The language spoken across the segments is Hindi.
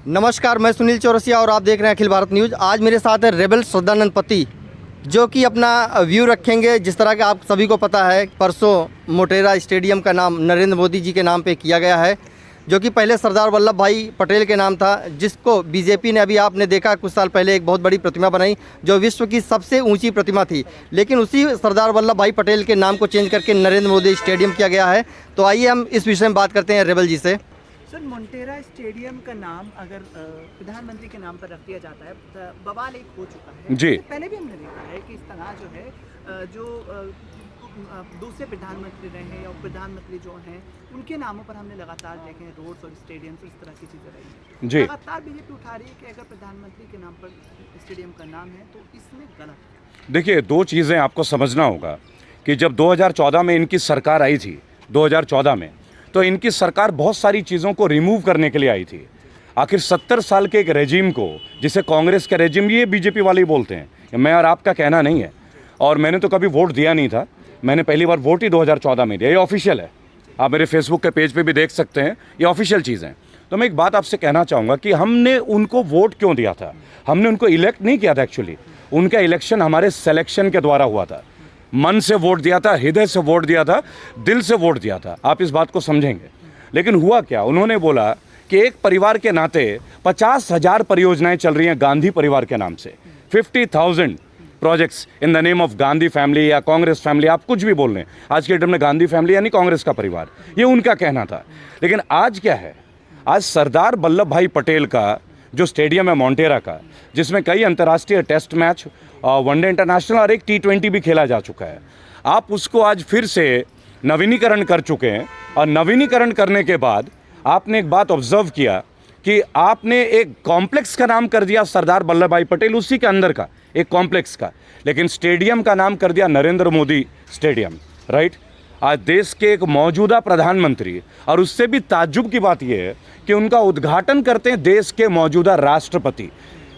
नमस्कार, मैं सुनील चौरसिया और आप देख रहे हैं अखिल भारत न्यूज़। आज मेरे साथ है रेबल सदानंद पति, जो कि अपना व्यू रखेंगे। जिस तरह का आप सभी को पता है, परसों मोटेरा स्टेडियम का नाम नरेंद्र मोदी जी के नाम पे किया गया है, जो कि पहले सरदार वल्लभ भाई पटेल के नाम था, जिसको बीजेपी ने, अभी आपने देखा कुछ साल पहले, एक बहुत बड़ी प्रतिमा बनाई जो विश्व की सबसे ऊंची प्रतिमा थी। लेकिन उसी सरदार वल्लभ भाई पटेल के नाम को चेंज करके नरेंद्र मोदी स्टेडियम किया गया है। तो आइए हम इस विषय में बात करते हैं रेबल जी से। सर, मोटेरा स्टेडियम का नाम अगर प्रधानमंत्री के नाम पर रख दिया जाता है तो बवाल एक हो चुका है जी। पहले भी हमने देखा है कि इस तरह जो है जो दूसरे प्रधानमंत्री रहे हैं या प्रधानमंत्री जो हैं उनके नामों पर हमने लगातार देखे हैं रोड्स और स्टेडियम्स, इस तरह की चीज़ें रही जी। हैं। लगातार बीजेपी उठा रही है कि अगर प्रधानमंत्री के नाम पर स्टेडियम का नाम है तो इसमें गलत है। देखिए, दो चीज़ें आपको समझना होगा कि जब 2014 में इनकी सरकार आई थी, 2014 में, तो इनकी सरकार बहुत सारी चीज़ों को रिमूव करने के लिए आई थी। आखिर 70 साल के एक रेजिम को, जिसे कांग्रेस का रेजिम, ये बीजेपी वाले ही बोलते हैं, मैं और आपका कहना नहीं है। और मैंने तो कभी वोट दिया नहीं था, मैंने पहली बार वोट ही 2014 में दिया। ये ऑफिशियल है, आप मेरे फेसबुक के पेज पे भी देख सकते हैं, ये ऑफिशियल चीज़ है। तो मैं एक बात आपसे कहना चाहूँगा कि हमने उनको वोट क्यों दिया था। हमने उनको इलेक्ट नहीं किया था, एक्चुअली उनका इलेक्शन हमारे सिलेक्शन के द्वारा हुआ था। मन से वोट दिया था, हृदय से वोट दिया था, दिल से वोट दिया था। आप इस बात को समझेंगे। लेकिन हुआ क्या, उन्होंने बोला कि एक परिवार के नाते 50,000 परियोजनाएं चल रही हैं गांधी परिवार के नाम से, 50,000 projects in the name of Gandhi family या कांग्रेस फैमिली, आप कुछ भी बोल रहे हैं। आज के डेट में गांधी फैमिली यानी कांग्रेस का परिवार, ये उनका कहना था। लेकिन आज क्या है, आज सरदार वल्लभ भाई पटेल का जो स्टेडियम है मोटेरा का, जिसमें कई अंतर्राष्ट्रीय टेस्ट मैच, वनडे इंटरनेशनल और एक T20 भी खेला जा चुका है, आप उसको आज फिर से नवीनीकरण कर चुके हैं। और नवीनीकरण करने के बाद आपने एक बात ऑब्जर्व किया कि आपने एक कॉम्प्लेक्स का नाम कर दिया सरदार वल्लभ भाई पटेल, उसी के अंदर का एक कॉम्प्लेक्स का, लेकिन स्टेडियम का नाम कर दिया नरेंद्र मोदी स्टेडियम, राइट। आज देश के एक मौजूदा प्रधानमंत्री, और उससे भी ताज्जुब की बात यह है कि उनका उद्घाटन करते हैं देश के मौजूदा राष्ट्रपति।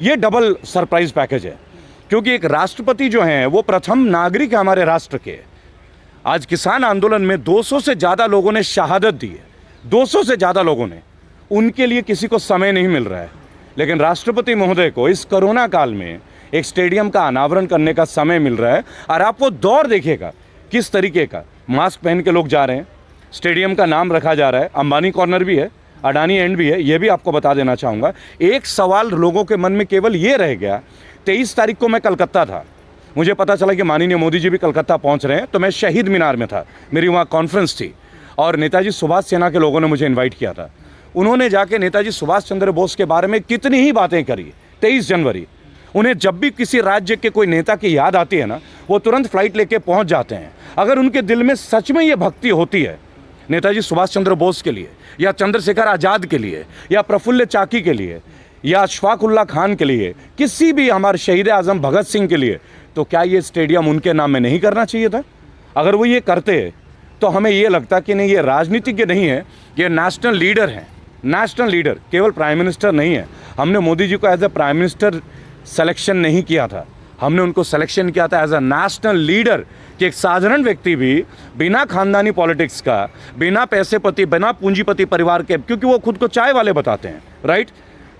ये डबल सरप्राइज पैकेज है, क्योंकि एक राष्ट्रपति जो हैं वो प्रथम नागरिक है हमारे राष्ट्र के। आज किसान आंदोलन में 200 से ज़्यादा लोगों ने शहादत दी है, 200 से ज़्यादा लोगों ने, उनके लिए किसी को समय नहीं मिल रहा है। लेकिन राष्ट्रपति महोदय को इस कोरोना काल में एक स्टेडियम का अनावरण करने का समय मिल रहा है। और आप वो दौर देखिएगा किस तरीके का, मास्क पहन के लोग जा रहे हैं, स्टेडियम का नाम रखा जा रहा है, अंबानी कॉर्नर भी है, अडानी एंड भी है। ये भी आपको बता देना चाहूँगा। एक सवाल लोगों के मन में केवल ये रह गया, 23 तारीख को मैं कलकत्ता था, मुझे पता चला कि माननीय मोदी जी भी कलकत्ता पहुंच रहे हैं, तो मैं शहीद मीनार में था, मेरी वहाँ कॉन्फ्रेंस थी और नेताजी सुभाष सेना के लोगों ने मुझे इनवाइट किया था। उन्होंने जाके नेताजी सुभाष चंद्र बोस के बारे में कितनी ही बातें करी। 23 जनवरी, उन्हें जब भी किसी राज्य के कोई नेता की याद आती है ना, वो तुरंत फ्लाइट लेके पहुँच जाते हैं। अगर उनके दिल में सच में ये भक्ति होती है नेताजी सुभाष चंद्र बोस के लिए, या चंद्रशेखर आज़ाद के लिए, या प्रफुल्ल चाकी के लिए, या अशफाकुल्ला खान के लिए, किसी भी हमारे शहीद आज़म भगत सिंह के लिए, तो क्या ये स्टेडियम उनके नाम में नहीं करना चाहिए था? अगर वो ये करते तो हमें ये लगता कि नहीं, ये राजनीतिज्ञ नहीं है, ये नेशनल लीडर हैं। नेशनल लीडर, केवल प्राइम मिनिस्टर नहीं है। हमने मोदी जी को as a prime minister selection नहीं किया था, हमने उनको सिलेक्शन किया था एज अ नेशनल लीडर, कि एक साधारण व्यक्ति भी बिना खानदानी पॉलिटिक्स का, बिना पैसेपति, बिना पूंजीपति परिवार के, क्योंकि वो खुद को चाय वाले बताते हैं, राइट,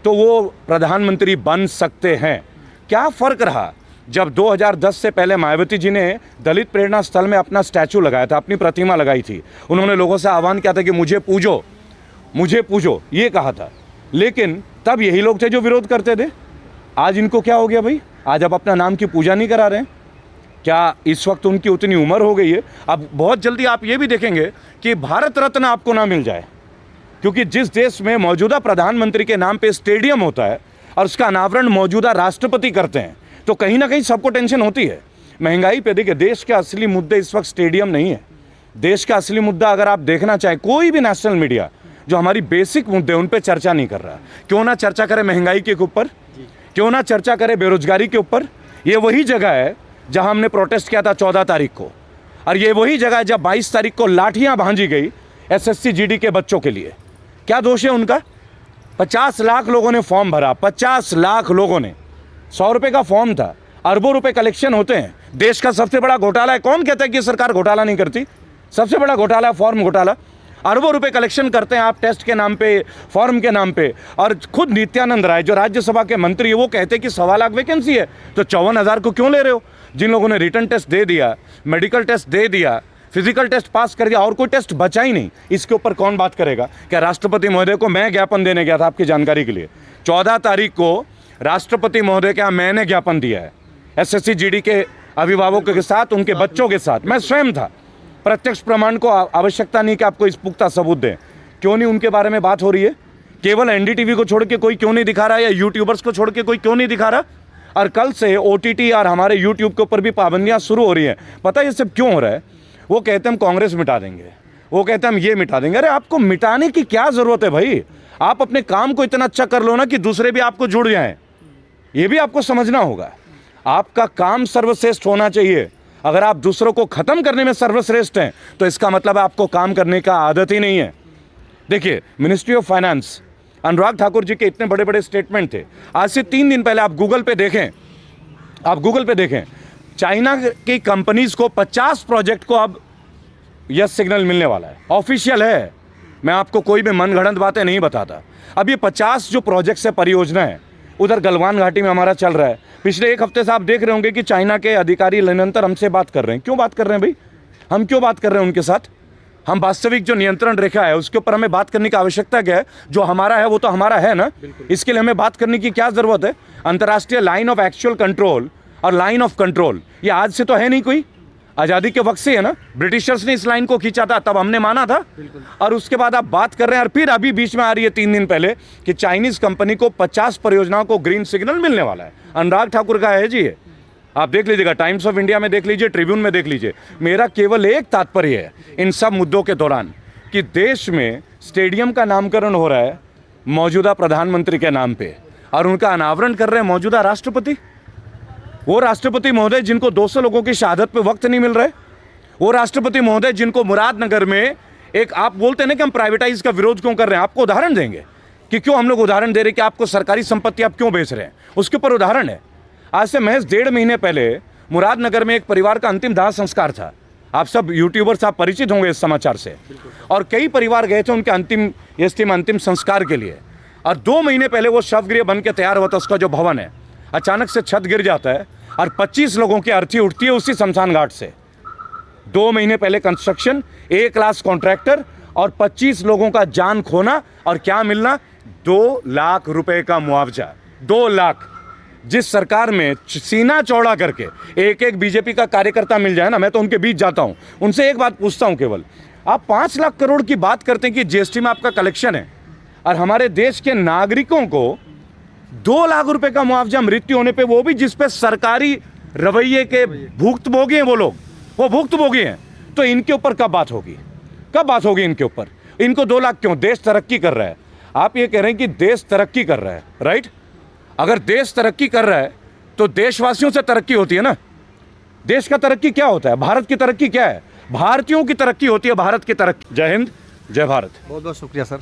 तो वो प्रधानमंत्री बन सकते हैं। क्या फ़र्क रहा जब 2010 से पहले मायावती जी ने दलित प्रेरणा स्थल में अपना स्टैचू लगाया था, अपनी प्रतिमा लगाई थी। उन्होंने लोगों से आह्वान किया था कि मुझे पूजो, मुझे पूजो, ये कहा था। लेकिन तब यही लोग थे जो विरोध करते थे। आज इनको क्या हो गया भाई? आज आप अपना नाम की पूजा नहीं करा रहे हैं क्या? इस वक्त उनकी उतनी उम्र हो गई है। अब बहुत जल्दी आप ये भी देखेंगे कि भारत रत्न आपको ना मिल जाए, क्योंकि जिस देश में मौजूदा प्रधानमंत्री के नाम पे स्टेडियम होता है और उसका अनावरण मौजूदा राष्ट्रपति करते हैं, तो कहीं ना कहीं सबको टेंशन होती है। महंगाई पे देखिए, देश के असली मुद्दे इस वक्त स्टेडियम नहीं है। देश का असली मुद्दा अगर आप देखना चाहें, कोई भी नेशनल मीडिया जो हमारी बेसिक मुद्दे उन पर चर्चा नहीं कर रहा। क्यों ना चर्चा करे महंगाई के ऊपर, क्यों ना चर्चा करे बेरोजगारी के ऊपर। ये वही जगह है जहां हमने प्रोटेस्ट किया था 14 तारीख को, और ये वही जगह है जब 22 तारीख को लाठियां भांजी गई SSC GD के बच्चों के लिए। क्या दोष है उनका? 50 लाख लोगों ने फॉर्म भरा, 50 लाख लोगों ने। 100 रुपये का फॉर्म था, अरबों रुपए कलेक्शन होते हैं। देश का सबसे बड़ा घोटाला है। कौन कहता है कि सरकार घोटाला नहीं करती? सबसे बड़ा घोटाला है फॉर्म घोटाला। अरबों रुपए कलेक्शन करते हैं आप टेस्ट के नाम पे, फॉर्म के नाम पे। और खुद नित्यानंद राय जो राज्यसभा के मंत्री है वो कहते हैं कि 1.25 लाख वैकेंसी है, तो 54,000 को क्यों ले रहे हो? जिन लोगों ने रिटर्न टेस्ट दे दिया, मेडिकल टेस्ट दे दिया, फिजिकल टेस्ट पास कर दिया और कोई टेस्ट बचा ही नहीं, इसके ऊपर कौन बात करेगा? क्या राष्ट्रपति महोदय को मैं ज्ञापन देने गया था, आपकी जानकारी के लिए 14 तारीख को राष्ट्रपति महोदय का मैंने ज्ञापन दिया है SSC GD के अभिभावकों के साथ, उनके बच्चों के साथ, मैं स्वयं था। प्रत्यक्ष प्रमाण को आवश्यकता नहीं कि आपको इस पुख्ता सबूत दें। क्यों नहीं उनके बारे में बात हो रही है? केवल NDTV को छोड़ के कोई क्यों नहीं दिखा रहा, या यूट्यूबर्स को छोड़ के कोई क्यों नहीं दिखा रहा? और कल से OTT और हमारे यूट्यूब के ऊपर भी पाबंदियां शुरू हो रही हैं। पता है ये सब क्यों हो रहा है? वो कहते हैं हम कांग्रेस मिटा देंगे, वो कहते हैं हम ये मिटा देंगे। अरे आपको मिटाने की क्या जरूरत है भाई? आप अपने काम को इतना अच्छा कर लो ना कि दूसरे भी आपको जुड़ जाएं। ये भी आपको समझना होगा। आपका काम सर्वश्रेष्ठ होना चाहिए। अगर आप दूसरों को खत्म करने में सर्वश्रेष्ठ हैं तो इसका मतलब आपको काम करने का आदत ही नहीं है। देखिए, ministry of finance, Anurag Thakur ji के इतने बड़े बड़े स्टेटमेंट थे। आज से 3 दिन पहले आप गूगल पे देखें, चाइना की कंपनीज को 50 प्रोजेक्ट को अब यस सिग्नल मिलने वाला है, ऑफिशियल है। मैं आपको कोई भी मनगढ़ंत बातें नहीं बताता। अब ये 50 जो प्रोजेक्ट्स है, परियोजना है, उधर गलवान घाटी में हमारा चल रहा है। पिछले 1 हफ्ते से आप देख रहे होंगे कि चाइना के अधिकारी निरंतर हमसे बात कर रहे हैं। क्यों बात कर रहे हैं भाई? हम क्यों बात कर रहे हैं उनके साथ? हम वास्तविक जो नियंत्रण रेखा है उसके ऊपर हमें बात करने की आवश्यकता क्या है? जो हमारा है वो तो हमारा है ना, इसके लिए हमें बात करने की क्या जरूरत है? अंतर्राष्ट्रीय लाइन ऑफ एक्चुअल कंट्रोल और लाइन ऑफ कंट्रोल ये आज से तो है नहीं, कोई आज़ादी के वक्त से है ना। ब्रिटिशर्स ने इस लाइन को खींचा था, तब हमने माना था। और उसके बाद आप बात कर रहे हैं, और फिर अभी बीच में आ रही है 3 दिन पहले कि चाइनीज कंपनी को 50 परियोजनाओं को ग्रीन सिग्नल मिलने वाला है। अनुराग ठाकुर का है जी ये, आप देख लीजिएगा, टाइम्स ऑफ इंडिया में देख लीजिए, ट्रिब्यून में देख लीजिए। मेरा केवल एक तात्पर्य है इन सब मुद्दों के दौरान कि देश में स्टेडियम का नामकरण हो रहा है मौजूदा प्रधानमंत्री के नाम पे, और उनका अनावरण कर रहे हैं मौजूदा राष्ट्रपति। वो राष्ट्रपति महोदय जिनको 200 लोगों की शहादत पे वक्त नहीं मिल रहा है, वो राष्ट्रपति महोदय जिनको मुरादनगर में एक, आप बोलते हैं ना कि हम प्राइवेटाइज का विरोध क्यों कर रहे हैं, आपको उदाहरण देंगे कि क्यों हम लोग उदाहरण दे रहे हैं कि आपको सरकारी संपत्ति आप क्यों बेच रहे हैं, उसके ऊपर उदाहरण है। आज से महज 1.5 महीने पहले मुरादनगर में एक परिवार का अंतिम दाह संस्कार था। आप सब यूट्यूबर्स आप परिचित होंगे इस समाचार से, और कई परिवार गए थे उनके अंतिम संस्कार के लिए। और 2 महीने पहले वो शवगृह बन के तैयार हुआ था, उसका जो भवन है, अचानक से छत गिर जाता है और 25 लोगों की अर्थी उठती है उसी शमशान घाट से। 2 महीने पहले कंस्ट्रक्शन, 1 लाख कॉन्ट्रैक्टर और 25 लोगों का जान खोना, और क्या मिलना? 2 लाख रुपए का मुआवजा। 2 लाख। जिस सरकार में सीना चौड़ा करके एक बीजेपी का कार्यकर्ता मिल जाए ना, मैं तो उनके बीच जाता हूं, उनसे एक बात पूछता हूं केवल, आप 5 लाख करोड़ की बात करते हैं कि GST में आपका कलेक्शन है, और हमारे देश के नागरिकों को 2 लाख रुपए का मुआवजा मृत्यु होने पे, वो भी जिस पे सरकारी रवैये के भुक्तभोगी हैं वो लोग, वो भुक्तभोगी हैं, तो इनके ऊपर कब बात होगी? कब बात होगी इनके ऊपर? इनको 2 लाख क्यों? देश तरक्की कर रहा है। आप ये कह रहे हैं कि देश तरक्की कर रहा है, राइट? अगर देश तरक्की कर रहा है तो देशवासियों से तरक्की होती है ना। देश का तरक्की क्या होता है? भारत की तरक्की क्या है? भारतीयों की तरक्की होती है, भारत की तरक्की। जय हिंद, जय भारत। बहुत बहुत शुक्रिया सर।